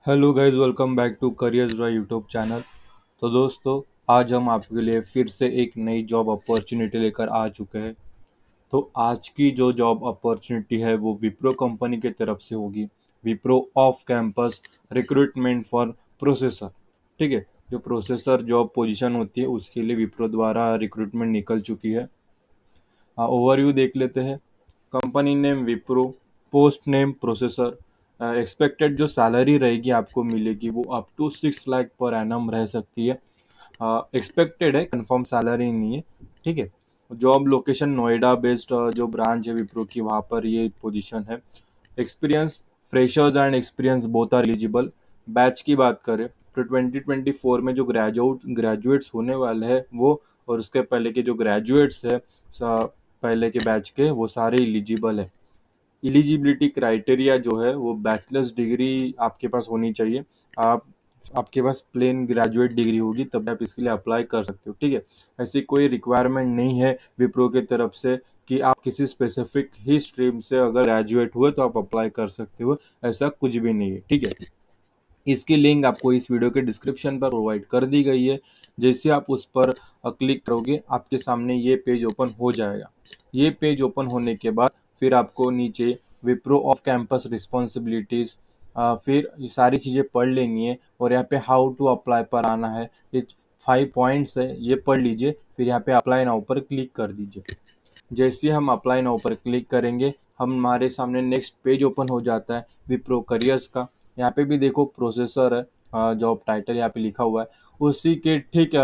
Hello guys, welcome back to Career Drive YouTube channel. तो दोस्तों, आज हम आपके लिए फिर से एक नई जॉब अपॉर्चुनिटी लेकर आ चुके हैं। तो आज की जो जॉब अपॉर्चुनिटी है वो विप्रो कंपनी की तरफ से होगी। Wipro off campus recruitment for processor. ठीक है, जो प्रोसेसर जॉब पोजीशन होती है उसके लिए विप्रो द्वारा रिक्रूटमेंट निकल चुकी है। ओवरव्यू देख लेते हैं। Company name Wipro, post name processor. Expected जो सैलरी रहेगी आपको मिलेगी वो up to 6 lakh per annum रह सकती है। एक्सपेक्टेड है, कंफर्म सैलरी नहीं है। ठीक है। जॉब लोकेशन नोएडा बेस्ड, जो ब्रांच है विप्रो की वहाँ पर ये पोजीशन है। Experience, freshers and experience both are eligible. Batch की बात करें तो 2024 में जो ग्रेजुएट्स होने वाले हैं वो, और उसके पहले के जो ग्रेजुएट्स है पहले के बैच के, वो सारे एलिजिबल है। एलिजिबिलिटी क्राइटेरिया जो है वो बैचलर्स डिग्री आपके पास होनी चाहिए। आप आपके पास प्लेन ग्रेजुएट डिग्री होगी तब आप इसके लिए अप्लाई कर सकते हो। ठीक है। ऐसी कोई रिक्वायरमेंट नहीं है विप्रो की तरफ से कि आप किसी स्पेसिफिक ही स्ट्रीम से अगर ग्रेजुएट हुए तो आप अप्लाई कर सकते हो। ऐसा कुछ भी नहीं है। ठीक है। इसकी लिंक आपको इस वीडियो के डिस्क्रिप्शन पर प्रोवाइड कर दी गई है। जैसे आप उस पर क्लिक करोगे आपके सामने ये पेज ओपन हो जाएगा। ये पेज ओपन होने के बाद फिर आपको नीचे विप्रो ऑफ कैंपस रिस्पॉन्सिबिलिटीज़, फिर ये सारी चीज़ें पढ़ लेनी है और यहाँ पे हाउ टू अप्लाई पर आना है। ये 5 पॉइंट्स है, ये पढ़ लीजिए। फिर यहाँ पे अप्लाई नाउ पर क्लिक कर दीजिए। जैसे हम अप्लाई नाउ पर क्लिक करेंगे हमारे सामने नेक्स्ट पेज ओपन हो जाता है विप्रो करियर्स का। यहाँ पे भी देखो प्रोसेसर है, जॉब टाइटल यहाँ पे लिखा हुआ है। उसी के ठीक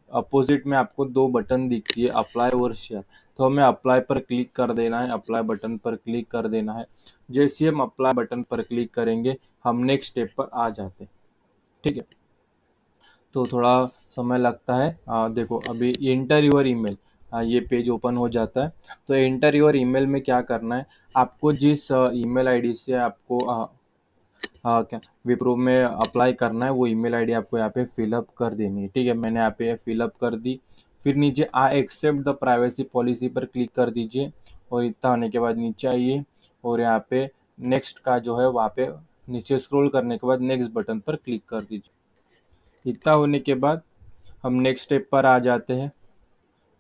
अपोजिट में आपको दो बटन दिखती है, अप्लाई और शेयर। तो हमें अप्लाई पर क्लिक कर देना है, अप्लाई बटन पर क्लिक कर देना है। जैसे हम अप्लाई बटन पर क्लिक करेंगे हम नेक्स्ट स्टेप पर आ जाते हैं। ठीक है। तो थोड़ा समय लगता है। देखो अभी एंटर योर ईमेल, ये पेज ओपन हो जाता है। तो एंटर योर ईमेल में क्या करना है, आपको जिस ईमेल आईडी से आपको क्या विप्रो में अप्लाई करना है वो ईमेल आईडी आपको यहाँ पे फिलअप कर देनी है। ठीक है, मैंने यहाँ पे फिलअप कर दी। फिर नीचे I accept the privacy policy पर क्लिक कर दीजिए और इतना होने के बाद नीचे आइए और यहाँ पे नेक्स्ट का जो है वहाँ पे नीचे स्क्रॉल करने के बाद नेक्स्ट बटन पर क्लिक कर दीजिए। इतना होने के बाद हम नेक्स्ट स्टेप पर आ जाते हैं।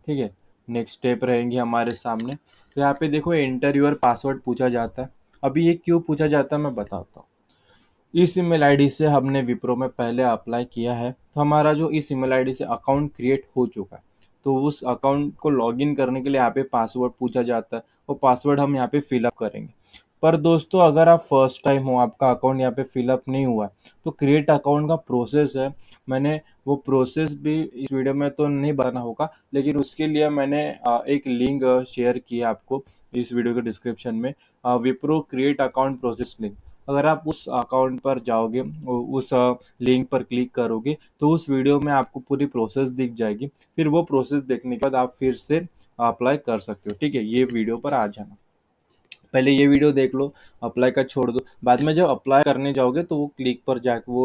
ठीक है। नेक्स्ट स्टेप रहेंगे हमारे सामने। तो यहाँ पे देखो एंटर योर पासवर्ड पूछा जाता है। अभी ये क्यों पूछा जाता है मैं बताता हूँ। इस ईमेल आईडी से हमने विप्रो में पहले अप्लाई किया है तो हमारा जो इस ईमेल आईडी से अकाउंट क्रिएट हो चुका है। तो उस अकाउंट को लॉगिन करने के लिए यहाँ पे पासवर्ड पूछा जाता है। वो पासवर्ड हम यहाँ पे फिलअप करेंगे। पर दोस्तों अगर आप फर्स्ट टाइम हो, आपका अकाउंट यहाँ पे फिलअप नहीं हुआ है, तो क्रिएट अकाउंट का प्रोसेस है। मैंने वो प्रोसेस भी इस वीडियो में तो नहीं बताना होगा, लेकिन उसके लिए मैंने एक लिंक शेयर किया आपको इस वीडियो के डिस्क्रिप्शन में, Wipro create account process link. अगर आप उस अकाउंट पर जाओगे, उस लिंक पर क्लिक करोगे तो उस वीडियो में आपको पूरी प्रोसेस दिख जाएगी। फिर वो प्रोसेस देखने के बाद आप फिर से अप्लाई कर सकते हो। ठीक है, ये वीडियो पर आ जाना। पहले ये वीडियो देख लो, अप्लाई का छोड़ दो। बाद में जब अप्लाई करने जाओगे तो वो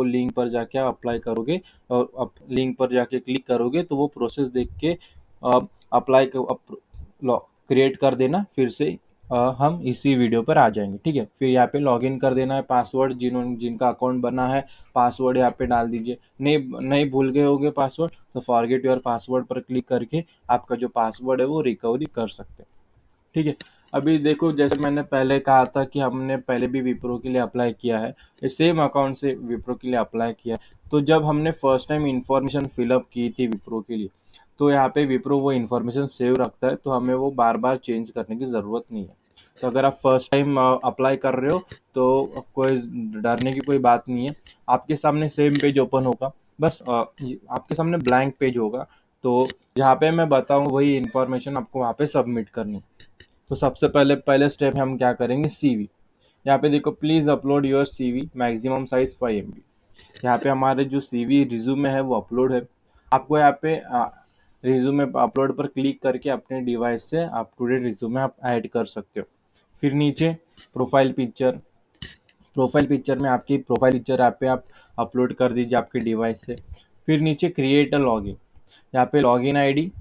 लिंक पर जाके आप अप्लाई करोगे और लिंक पर जाके क्लिक करोगे तो वो प्रोसेस देख के अप्लाई क्रिएट कर देना। फिर से हम इसी वीडियो पर आ जाएंगे। ठीक है। फिर यहाँ पे लॉगिन कर देना है, पासवर्ड जिनका अकाउंट बना है पासवर्ड यहाँ पे डाल दीजिए। नहीं नहीं भूल गए होंगे पासवर्ड तो फॉरगेट योर पासवर्ड पर क्लिक करके आपका जो पासवर्ड है वो रिकवरी कर सकते हैं। ठीक है। अभी देखो जैसे मैंने पहले कहा था कि हमने पहले भी विप्रो के लिए अप्लाई किया है, इस सेम अकाउंट से विप्रो के लिए अप्लाई किया है। तो जब हमने फर्स्ट टाइम इंफॉर्मेशन फिलअप की थी विप्रो के लिए, तो यहाँ पे विप्रो वो इन्फॉर्मेशन सेव रखता है, तो हमें वो बार बार चेंज करने की ज़रूरत नहीं है। तो अगर आप फर्स्ट टाइम अप्लाई कर रहे हो तो कोई डरने की कोई बात नहीं है। आपके सामने सेम पेज ओपन होगा, बस आपके सामने ब्लैंक पेज होगा। तो जहाँ पे मैं बताऊँ वही इन्फॉर्मेशन आपको वहाँ पे सबमिट करनी है। तो सबसे पहले पहले स्टेप हम क्या करेंगे, सीवी। यहाँ पे देखो please upload your CV, maximum size 5 MB। यहाँ पे हमारे जो सीवी रिज्यूमे है वो अपलोड है। आपको यहाँ पे रिज्यूमे अपलोड पर क्लिक करके अपने डिवाइस से अप टू डेट रिज्यूमे आप ऐड कर सकते हो। फिर नीचे प्रोफाइल पिक्चर, प्रोफाइल पिक्चर में आपकी प्रोफाइल पिक्चर यहाँ पे आप अपलोड कर दीजिए आपके डिवाइस से। फिर नीचे क्रिएट अ लॉगिन, यहाँ पे लॉगिन आईडी,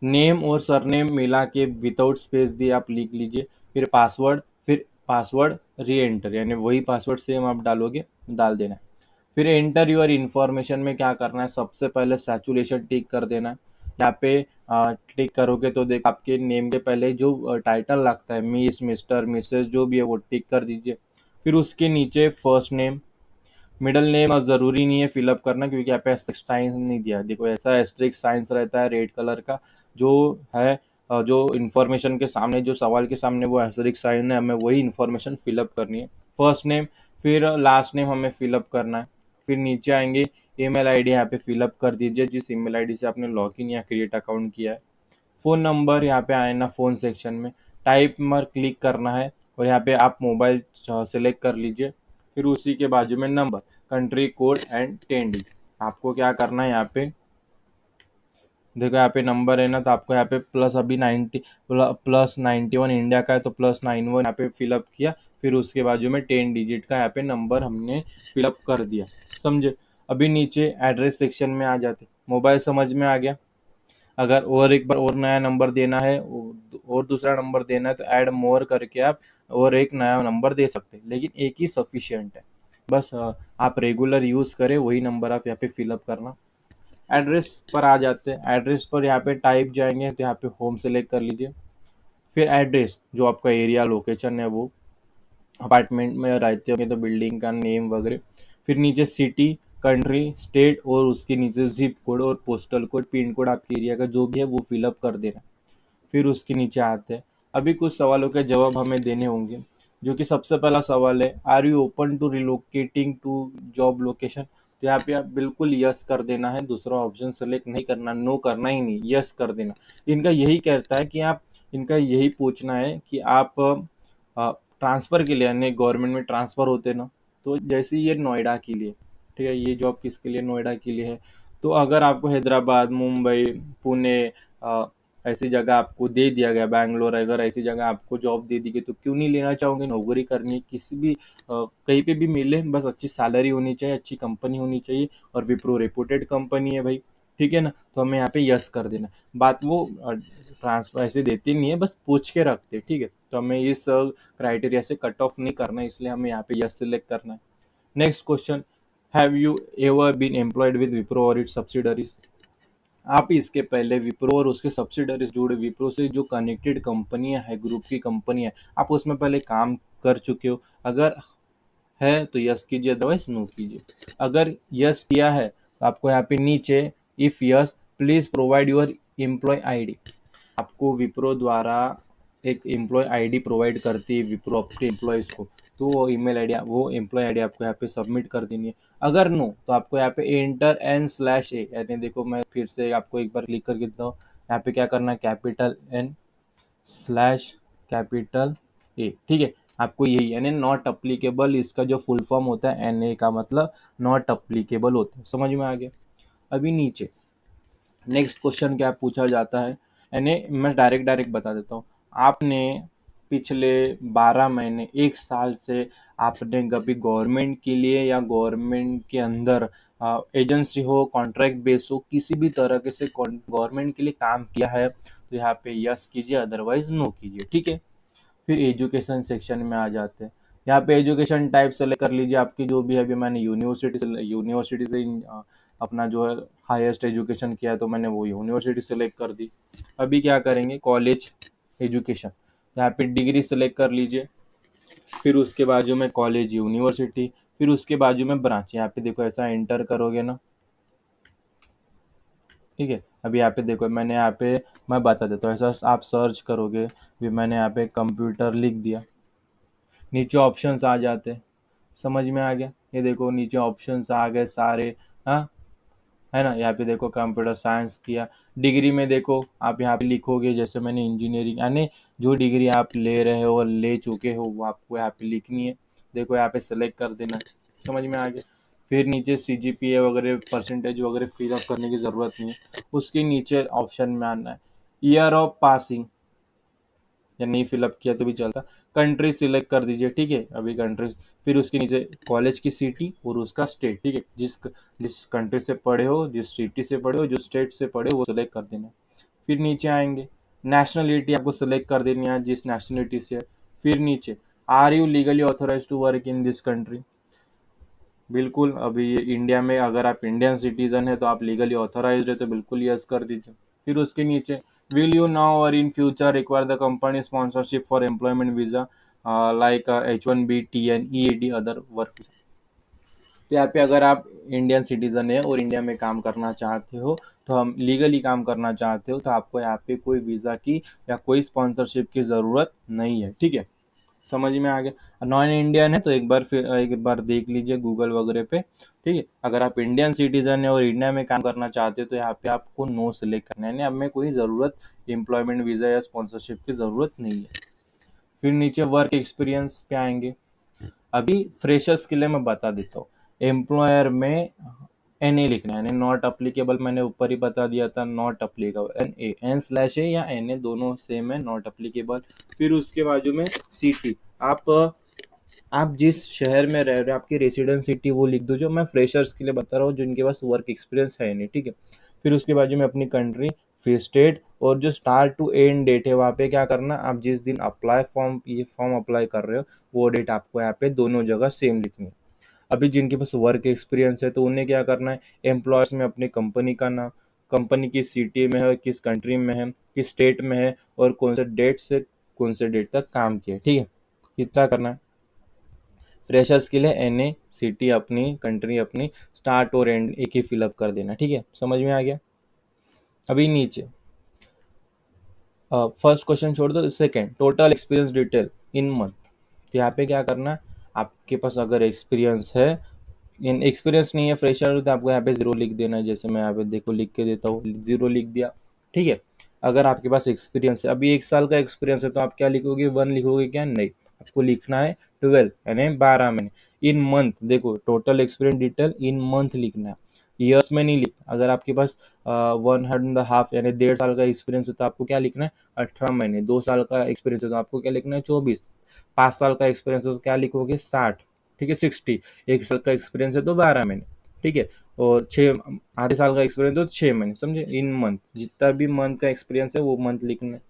नेम और सरनेम मिला के विदाउट स्पेस दिए आप लिख लीजिए। फिर पासवर्ड री एंटर, यानी वही पासवर्ड सेम आप डालोगे। डाल देना है। फिर एंटर योर इन्फॉर्मेशन में क्या करना है, सबसे पहले सैचुरेशन टिक कर देना है। यहाँ पे क्लिक करोगे तो देख आपके नेम के पहले जो टाइटल लगता है, मिस, मिस्टर, मिसेस, जो भी है वो टिक कर दीजिए। फिर उसके नीचे फर्स्ट नेम, मिडल नेम ज़रूरी नहीं है फिलअप करना, क्योंकि यहाँ पे एस्ट्रिक्स साइन नहीं दिया है। देखो ऐसा एस्ट्रिक्स साइंस रहता है रेड कलर का, जो है जो इन्फॉर्मेशन के सामने, जो सवाल के सामने वो एस्ट्रिक्स साइन है, हमें वही इन्फॉर्मेशन फिलअप करनी है। फर्स्ट नेम, फिर लास्ट नेम हमें फिलअप करना है। फिर नीचे आएंगे, ईमेल आईडी यहाँ पे फिलअप कर दीजिए, जिस ईमेल आईडी से आपने लॉगिन या क्रिएट अकाउंट किया है। फ़ोन नंबर यहाँ पे आए ना, फ़ोन सेक्शन में टाइप पर क्लिक करना है और यहाँ पे आप मोबाइल सेलेक्ट कर लीजिए। फिर उसी के बाजू में number, country code and 10 digit. आपको क्या करना है, यहाँ पे देखो यहाँ पे नंबर है ना, तो आपको यहाँ पे प्लस अभी 90 प्लस 91 इंडिया का है, तो प्लस 91 यहाँ पे फिलअप किया। फिर उसके बाजू में 10 डिजिट का यहाँ पे नंबर हमने फिलअप कर दिया, समझे। अभी नीचे एड्रेस सेक्शन में आ जाते, मोबाइल समझ में आ गया। अगर और एक बार और नया नंबर देना है और दूसरा नंबर देना है तो ऐड मोर करके आप और एक नया नंबर दे सकते हैं, लेकिन एक ही सफिशियंट है। बस आप रेगुलर यूज़ करें वही नंबर आप यहाँ पे फिलअप करना। एड्रेस पर आ जाते हैं, एड्रेस पर यहाँ पे टाइप जाएंगे तो यहाँ पे होम सेलेक्ट कर लीजिए। फिर एड्रेस जो आपका एरिया लोकेशन है, वो अपार्टमेंट में रहते होंगे तो बिल्डिंग का नेम वगैरह। फिर नीचे सिटी, कंट्री, स्टेट और उसके नीचे जिप कोड और पोस्टल कोड, पिन कोड आपके एरिया का जो भी है वो फिलअप कर देना। फिर उसके नीचे आते हैं, अभी कुछ सवालों के जवाब हमें देने होंगे। जो कि सबसे पहला सवाल है, are you open to relocating to job location. तो यहाँ पे आप बिल्कुल यस कर देना है, दूसरा ऑप्शन सेलेक्ट नहीं करना, नो करना ही नहीं, यस कर देना। इनका यही कहता है कि आप, इनका यही पूछना है कि आप ट्रांसफ़र के लिए, यानी गवर्नमेंट में ट्रांसफ़र होते ना, तो जैसे ये नोएडा के लिए, ठीक है, ये जॉब किसके लिए, नोएडा के लिए है। तो अगर आपको हैदराबाद, मुंबई, पुणे, अ, ऐसी जगह आपको दे दिया गया, बैंगलोर, अगर ऐसी जगह आपको जॉब दे दी गई तो क्यों नहीं लेना चाहोगे। नौकरी करनी है किसी भी कहीं पे भी मिले, बस अच्छी सैलरी होनी चाहिए, अच्छी कंपनी होनी चाहिए, और विप्रो रेपुटेड कंपनी है भाई, ठीक है ना। तो हमें यहाँ पे यस कर देना। बात वो ट्रांसफर ऐसे देते नहीं है, बस पूछ के रखते, ठीक है। तो हमें इस क्राइटेरिया से कट ऑफ नहीं करना है, इसलिए हमें यहाँ पे यस सिलेक्ट करना है। Next question, have you ever been employed with Wipro और इट्स सब्सिडरीज। आप इसके पहले विप्रो और उसके सब्सिडरीज जुड़े, विप्रो से जो कनेक्टेड कंपनियां हैं, ग्रुप की कंपनियां, आप उसमें पहले काम कर चुके हो। अगर है तो यस कीजिए, अदरवाइज नो कीजिए। अगर यस किया है तो आपको यहाँ पे नीचे, if yes please provide your employ ID. आपको विप्रो द्वारा एक एम्प्लॉय आईडी प्रोवाइड करती है विप्रो अपने एम्प्लॉयज़ को, तो वो ईमेल आईडी, वो एम्प्लॉय आईडी आपको यहाँ पे सबमिट कर देनी है। अगर नो तो आपको यहाँ पे एंटर N/A, यानी देखो मैं फिर से आपको एक बार क्लिक करके देता हूँ। यहाँ पे क्या करना है, capital N slash capital A, ठीक है। आपको यही, यानी नॉट अप्लीकेबल, इसका जो फुल फॉर्म होता है NA का मतलब नॉट अप्लीकेबल होता है, समझ में आ गया। अभी नीचे नेक्स्ट क्वेश्चन क्या पूछा जाता है, यानी मैं डायरेक्ट डायरेक्ट बता देता हूँ। आपने पिछले 12 महीने, एक साल से आपने कभी गवर्नमेंट के लिए या गवर्नमेंट के अंदर एजेंसी हो, कॉन्ट्रैक्ट बेस हो, किसी भी तरह के से गवर्नमेंट के लिए काम किया है तो यहाँ पे यस कीजिए, अदरवाइज नो कीजिए, ठीक है। फिर एजुकेशन सेक्शन में आ जाते हैं। यहाँ पे एजुकेशन टाइप सेलेक्ट कर लीजिए, आपकी जो भी है। अभी मैंने यूनिवर्सिटी से अपना जो है हाईएस्ट एजुकेशन किया है, तो मैंने वो यूनिवर्सिटी सेलेक्ट कर दी। अभी क्या करेंगे, कॉलेज एजुकेशन, यहाँ पे डिग्री सेलेक्ट कर लीजिए। फिर उसके बाजू में कॉलेज यूनिवर्सिटी, फिर उसके बाजू में ब्रांच। यहाँ पे देखो ऐसा एंटर करोगे ना, ठीक है। अभी यहाँ पे देखो, मैंने यहाँ पे, मैं बता देता हूँ, ऐसा आप सर्च करोगे भी, मैंने यहाँ पे कंप्यूटर लिख दिया, नीचे ऑप्शंस आ जाते हैं, समझ में आ गया। ये देखो नीचे ऑप्शंस आ गए सारे, हाँ, है ना। यहाँ पे देखो कंप्यूटर साइंस किया। डिग्री में देखो आप यहाँ पे लिखोगे, जैसे मैंने इंजीनियरिंग, यानी जो डिग्री आप ले रहे हो और ले चुके हो वो आपको यहाँ पे लिखनी है। देखो यहाँ पे सेलेक्ट कर देना, समझ में आ गया। फिर नीचे CGPA वगैरह परसेंटेज वगैरह फिलअप करने की ज़रूरत नहीं है। उसके नीचे ऑप्शन में आना है, ईयर ऑफ पासिंग, या नहीं फिलअप किया तो भी चलता। कंट्री सिलेक्ट कर दीजिए, ठीक है, अभी कंट्री। फिर उसके नीचे कॉलेज की सिटी और उसका स्टेट, ठीक है, जिस जिस कंट्री से पढ़े हो, जिस सिटी से पढ़े हो, जो स्टेट से पढ़े हो वो सिलेक्ट कर देना। फिर नीचे आएंगे, नेशनलिटी आपको सिलेक्ट कर देनी है, जिस नेशनलिटी से है। फिर नीचे, are you legally authorize to work in this country. बिल्कुल, अभी ये इंडिया में अगर आप इंडियन सिटीजन है तो आप लीगली ऑथराइज्ड है, तो बिल्कुल यस कर दीजिए। फिर उसके नीचे, विल यू नाउ और in future require the company sponsorship for employment visa like H1B TN EAD other work. तो यहाँ पे अगर आप इंडियन सिटीजन है और इंडिया में काम करना चाहते हो, तो हम लीगली काम करना चाहते हो, तो आपको यहाँ पे कोई वीज़ा की या कोई स्पॉन्सरशिप की ज़रूरत नहीं है। ठीक है, समझ में आ गया। नॉन इंडियन है तो एक बार देख लीजिए गूगल वगैरह पे। ठीक है, अगर आप इंडियन सिटीजन है और इंडिया में काम करना चाहते हो, तो यहाँ पे आपको नो सेलेक्ट करना है, यानी अब में कोई ज़रूरत एम्प्लॉयमेंट वीज़ा या स्पॉन्सरशिप की ज़रूरत नहीं है। फिर नीचे वर्क एक्सपीरियंस पे आएंगे। अभी फ्रेशर्स के लिए मैं बता देता हूँ, एम्प्लॉयर में NA लिखना है, यानी नॉट अप्लीकेबल, मैंने ऊपर ही बता दिया था, नॉट अप्लीकेबल, N/A या NA दोनों सेम है, नॉट अप्लीकेबल। फिर उसके बाजू में सिटी, आप जिस शहर में रह रहे हो, आपकी रेसिडेंस सिटी वो लिख दो, जो मैं फ्रेशर्स के लिए बता रहा हूँ जिनके पास वर्क एक्सपीरियंस है नहीं। ठीक है, फिर उसके बाजू में अपनी कंट्री, फिर स्टेट, और जो स्टार्ट टू एंड डेट है वहाँ पे क्या करना, आप जिस दिन ये फॉर्म अप्लाई कर रहे हो वो डेट आपको यहाँ पे दोनों जगह सेम लिखनी है। अभी जिनके पास वर्क एक्सपीरियंस है तो उन्हें क्या करना है, एम्प्लॉयर्स में अपनी कंपनी का नाम, कंपनी किस सिटी में है, किस कंट्री में है, किस स्टेट में है, और कौन से डेट तक काम किया है। ठीक है, इतना करना है। फ्रेशर्स के लिए NA, सिटी अपनी, कंट्री अपनी, स्टार्ट और एंड एक ही फिलअप कर देना। ठीक है, समझ में आ गया। अभी नीचे फर्स्ट क्वेश्चन छोड़ दो, second, total experience detail in month. तो यहाँ पे क्या करना है, आपके पास अगर एक्सपीरियंस है, इन एक्सपीरियंस नहीं है, फ्रेशर, तो आपको यहाँ पे जीरो लिख देना है। जैसे मैं यहाँ पे देखो लिख के देता हूँ, जीरो लिख दिया। ठीक है, अगर आपके पास एक्सपीरियंस है, अभी 1 साल का एक्सपीरियंस है, तो आप क्या लिखोगे, 1 लिखोगे क्या, नहीं, आपको लिखना है 12, यानी 12 महीने। इन मंथ, देखो total experience detail in month लिखना है, ईयर्स में नहीं लिखना। अगर आपके पास 1.5 यानी 1.5 साल का एक्सपीरियंस है, तो आपको क्या लिखना है, 18 महीने। 2 साल का एक्सपीरियंस है तो आपको क्या लिखना है, 24। 5 साल का एक्सपीरियंस है तो क्या लिखोगे, 60। ठीक है, 60। 1 साल का एक्सपीरियंस है तो 12 महीने। ठीक है, और आधे साल का एक्सपीरियंस तो 6 महीने, समझे। इन मंथ, जितना भी मंथ का एक्सपीरियंस है वो मंथ लिखना है।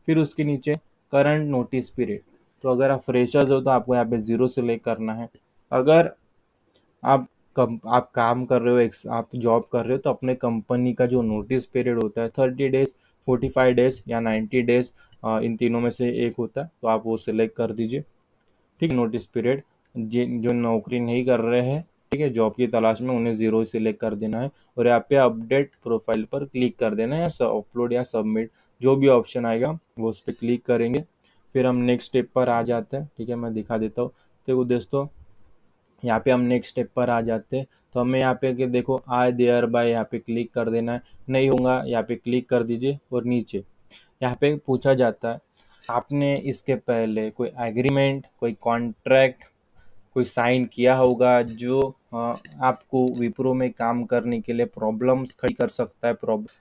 फिर उसके नीचे करंट नोटिस पीरियड। तो अगर आप फ्रेशर्स हो तो आपको यहाँ पे जीरो सेलेक्ट करना है। अगर आप काम कर रहे हो, आप जॉब कर रहे हो, तो अपने कंपनी का जो नोटिस पीरियड होता है, 30 डेज, 45 डेज या 90 डेज, इन तीनों में से एक होता है, तो आप वो सिलेक्ट कर दीजिए। ठीक है, नोटिस पीरियड। जिन जो नौकरी नहीं कर रहे हैं, ठीक है, जॉब की तलाश में, उन्हें जीरो सिलेक्ट कर देना है, और यहाँ पे अपडेट प्रोफाइल पर क्लिक कर देना है, या अपलोड या सबमिट, जो भी ऑप्शन आएगा वो उस पर क्लिक करेंगे। फिर हम नेक्स्ट स्टेप पर आ जाते हैं। ठीक है, मैं दिखा देता हूँ। देखो दोस्तों, यहाँ पे हम नेक्स्ट स्टेप पर आ जाते हैं, तो हमें यहाँ पे कि देखो आई देयर बाय, यहाँ पे क्लिक कर देना है। नहीं होगा, यहाँ पे क्लिक कर दीजिए, और नीचे यहाँ पे पूछा जाता है, आपने इसके पहले कोई एग्रीमेंट, कोई कॉन्ट्रैक्ट, कोई साइन किया होगा जो आपको विप्रो में काम करने के लिए प्रॉब्लम्स खड़ी कर सकता है,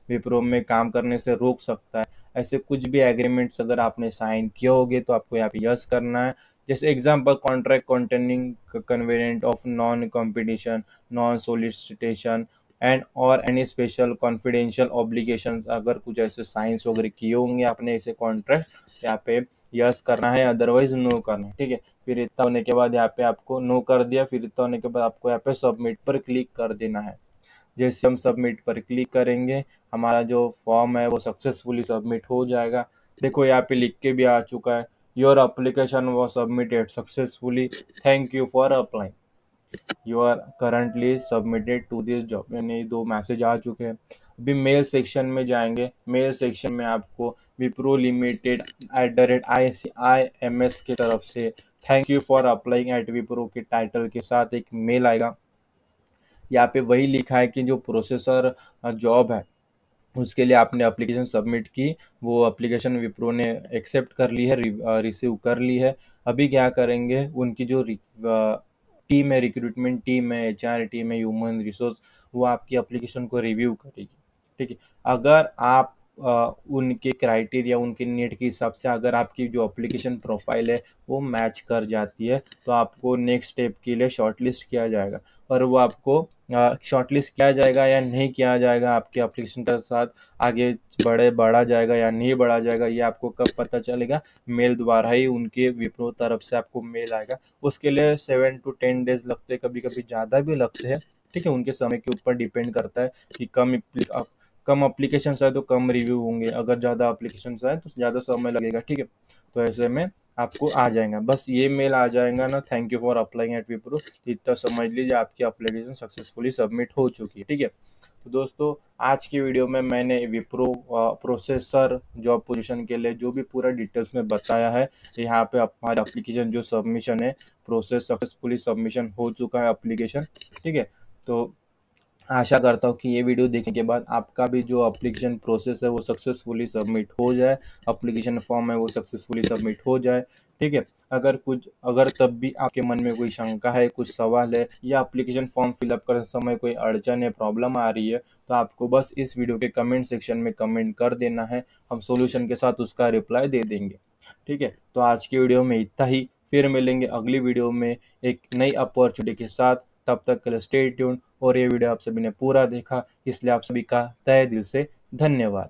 विप्रो में काम करने से रोक सकता है। ऐसे कुछ भी एग्रीमेंट्स अगर आपने साइन किए होंगे तो आपको यहाँ पे यस करना है। जैसे example, contract containing covenant of non competition, non solicitation and और एनी स्पेशल कॉन्फिडेंशियल ऑब्लिगेशन, अगर कुछ ऐसे साइंस वगैरह किए होंगे आपने ऐसे कॉन्ट्रैक्ट, यहाँ पे यस करना है, अदरवाइज नो करना है। ठीक है, फिर इतना होने के बाद यहाँ पे आपको नो कर दिया, फिर इतना होने के बाद आपको यहाँ पे सबमिट पर क्लिक कर देना है। जैसे हम सबमिट पर क्लिक करेंगे, हमारा जो फॉर्म है वो सक्सेसफुली सबमिट हो जाएगा। देखो यहाँ पे लिख के भी आ चुका है, your application was submitted successfully, thank you for applying, you are currently submitted to this job, यानी 2 मैसेज आ चुके हैं। अभी मेल सेक्शन में जाएंगे। मेल सेक्शन में आपको विप्रो लिमिटेड @ICIMS की तरफ से thank you for applying at Wipro के टाइटल के साथ एक मेल आएगा। यहाँ पे वही लिखा है कि जो प्रोसेसर जॉब है उसके लिए आपने एप्लीकेशन सबमिट की, वो एप्लीकेशन विप्रो ने एक्सेप्ट कर ली है, रिसीव कर ली है। अभी क्या करेंगे, उनकी जो टीम है, रिक्रूटमेंट टीम है, HR टीम है, ह्यूमन रिसोर्स, वो आपकी एप्लीकेशन को रिव्यू करेगी। ठीक है, अगर आप उनके क्राइटेरिया, उनके नीड के हिसाब से अगर आपकी जो एप्लीकेशन प्रोफाइल है वो मैच कर जाती है, तो आपको नेक्स्ट स्टेप के लिए शॉर्टलिस्ट किया जाएगा। और वो आपको शॉर्टलिस्ट किया जाएगा या नहीं किया जाएगा, आपके एप्लीकेशन के साथ आगे बढ़ा जाएगा या नहीं बढ़ा जाएगा, ये आपको कब पता चलेगा? मेल द्वारा ही उनके विप्रो तरफ से आपको मेल आएगा। उसके लिए 7 to 10 डेज लगते हैं, कभी कभी ज़्यादा भी लगते हैं। ठीक है, उनके समय के ऊपर डिपेंड करता है कि कम अप्लीकेशन है तो कम रिव्यू होंगे, अगर ज़्यादा अप्लीकेशन है तो ज़्यादा समय लगेगा। ठीक है, तो ऐसे में आपको आ जाएगा, बस ये मेल आ जाएगा ना, thank you for applying at Wipro, इतना समझ लीजिए आपकी एप्लीकेशन सक्सेसफुली सबमिट हो चुकी है। ठीक है, तो दोस्तों आज की वीडियो में मैंने विप्रो प्रोसेसर जॉब पोजीशन के लिए जो भी पूरा डिटेल्स में बताया है, यहाँ पे हमारा एप्लीकेशन जो सबमिशन है, प्रोसेस सक्सेसफुली सबमिशन हो चुका है एप्लीकेशन। ठीक है, तो आशा करता हूँ कि ये वीडियो देखने के बाद आपका भी जो एप्लीकेशन प्रोसेस है वो सक्सेसफुली सबमिट हो जाए, एप्लीकेशन फॉर्म है वो सक्सेसफुली सबमिट हो जाए। ठीक है, अगर तब भी आपके मन में कोई शंका है, कुछ सवाल है, या एप्लीकेशन फॉर्म फिलअप करते समय कोई अड़चन है, प्रॉब्लम आ रही है, तो आपको बस इस वीडियो के कमेंट सेक्शन में कमेंट कर देना है, हम सॉल्यूशन के साथ उसका रिप्लाई दे देंगे। ठीक है, तो आज की वीडियो में इतना ही, फिर मिलेंगे अगली वीडियो में एक नई अपॉर्चुनिटी के साथ। तब तक के लिए स्टे ट्यून। और ये वीडियो आप सभी ने पूरा देखा, इसलिए आप सभी का तहे दिल से धन्यवाद।